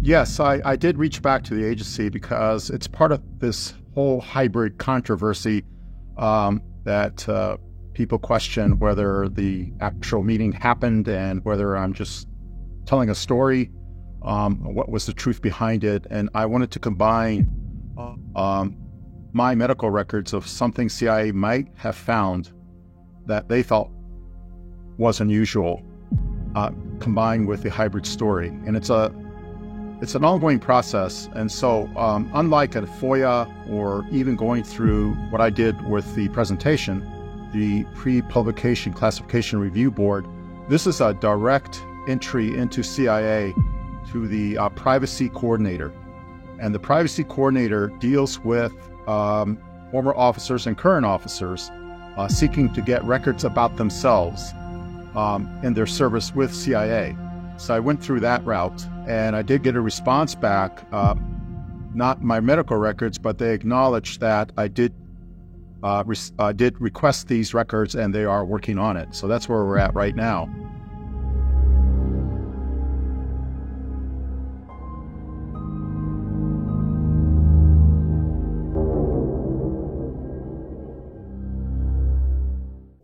Yes, I did reach back to the agency because it's part of this whole hybrid controversy that people question whether the actual meeting happened and whether I'm just telling a story, what was the truth behind it. And I wanted to combine my medical records of something CIA might have found that they thought was unusual, combined with the hybrid story. And it's an ongoing process. And so unlike a FOIA or even going through what I did with the presentation, the Pre-Publication Classification Review Board, this is a direct entry into CIA to the privacy coordinator. And the privacy coordinator deals with former officers and current officers seeking to get records about themselves in their service with CIA. So I went through that route, and I did get a response back, not my medical records, but they acknowledged that I did request these records, and they are working on it. So that's where we're at right now.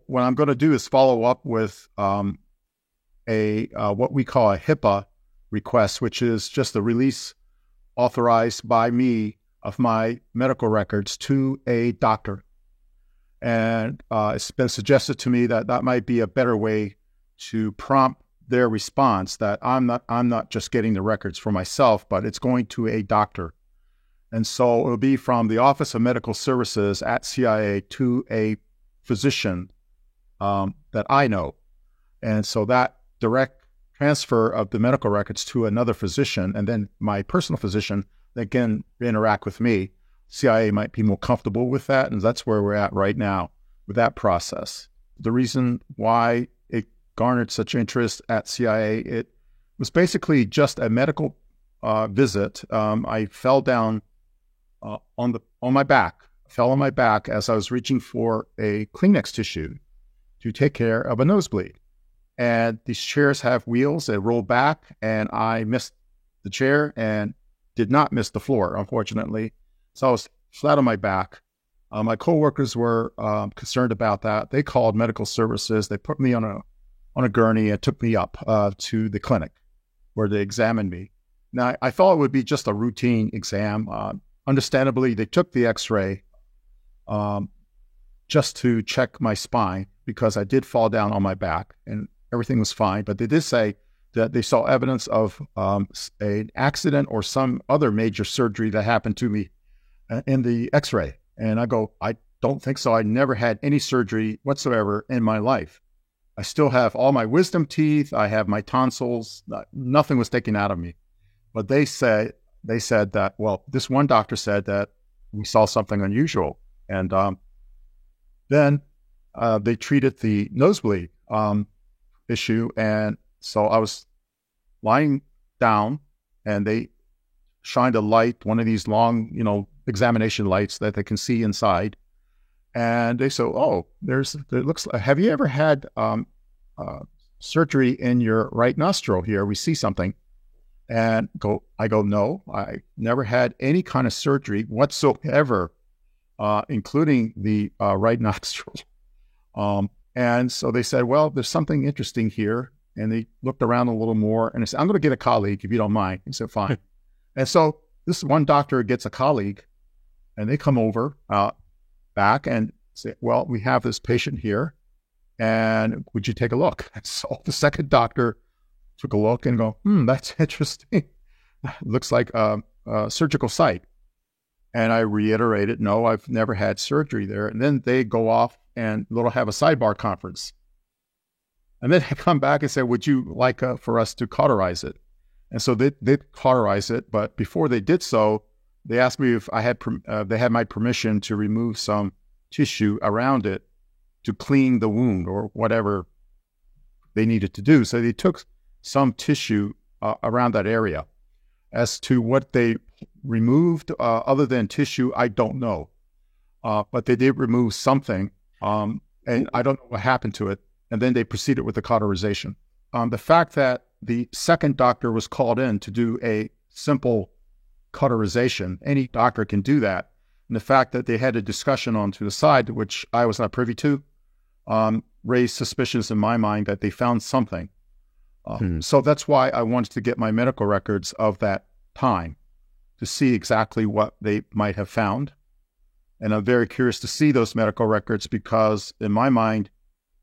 What I'm going to do is follow up with what we call a HIPAA request, which is just a release authorized by me of my medical records to a doctor. And it's been suggested to me that that might be a better way to prompt their response, that I'm not just getting the records for myself, but it's going to a doctor. And so it'll be from the Office of Medical Services at CIA to a physician that I know. And so that direct transfer of the medical records to another physician, and then my personal physician that can interact with me, CIA might be more comfortable with that, and that's where we're at right now with that process. The reason why it garnered such interest at CIA, it was basically just a medical visit. I fell down on my back as I was reaching for a Kleenex tissue to take care of a nosebleed. And these chairs have wheels, they roll back, and I missed the chair and did not miss the floor, unfortunately. So I was flat on my back. My coworkers were concerned about that. They called medical services. They put me on a gurney and took me up to the clinic where they examined me. Now, I thought it would be just a routine exam. Understandably, they took the x-ray just to check my spine because I did fall down on my back and everything was fine. But they did say that they saw evidence of an accident or some other major surgery that happened to me in the x-ray. And I go, I don't think so. I never had any surgery whatsoever in my life. I still have all my wisdom teeth. I have my tonsils. Nothing was taken out of me. But they said that, well, this one doctor said that we saw something unusual. And then they treated the nosebleed issue. And so I was lying down and they shined a light, one of these long, examination lights that they can see inside. And they said, oh, have you ever had surgery in your right nostril here? We see something. And I go, no, I never had any kind of surgery whatsoever, including the right nostril. And so they said, well, there's something interesting here. And they looked around a little more and they said, I'm going to get a colleague if you don't mind. He said, fine. And so this one doctor gets a colleague and they come over back and say, well, we have this patient here and would you take a look? And so the second doctor took a look and go, that's interesting. Looks like a surgical site. And I reiterated, no, I've never had surgery there. And then they go off and they'll have a sidebar conference. And then they come back and say, would you like for us to cauterize it? And so they cauterize it. But before they did so, they asked me if I had they had my permission to remove some tissue around it to clean the wound or whatever they needed to do. So they took some tissue around that area. As to what they removed other than tissue, I don't know. But they did remove something, and I don't know what happened to it. And then they proceeded with the cauterization. The fact that the second doctor was called in to do a simple cauterization. Any doctor can do that. And the fact that they had a discussion on to the side, which I was not privy to, raised suspicions in my mind that they found something. So that's why I wanted to get my medical records of that time to see exactly what they might have found. And I'm very curious to see those medical records because in my mind,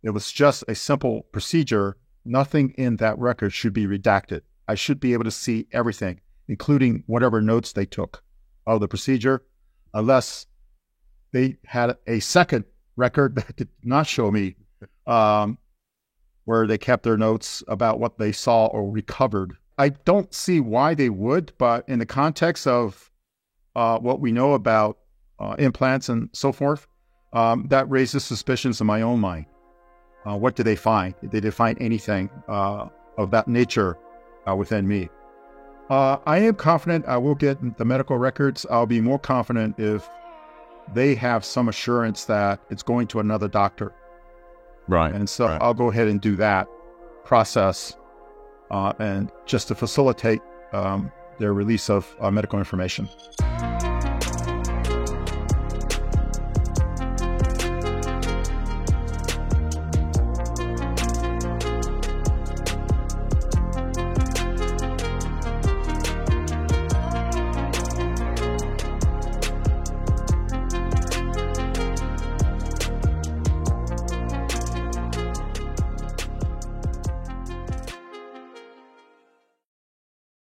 it was just a simple procedure. Nothing in that record should be redacted. I should be able to see everything, including whatever notes they took of the procedure, unless they had a second record that did not show me where they kept their notes about what they saw or recovered. I don't see why they would, but in the context of what we know about implants and so forth, that raises suspicions in my own mind. What did they find? Did they find anything of that nature within me? I am confident I will get the medical records. I'll be more confident if they have some assurance that it's going to another doctor. Right. And so I'll go ahead and do that process and just to facilitate their release of medical information.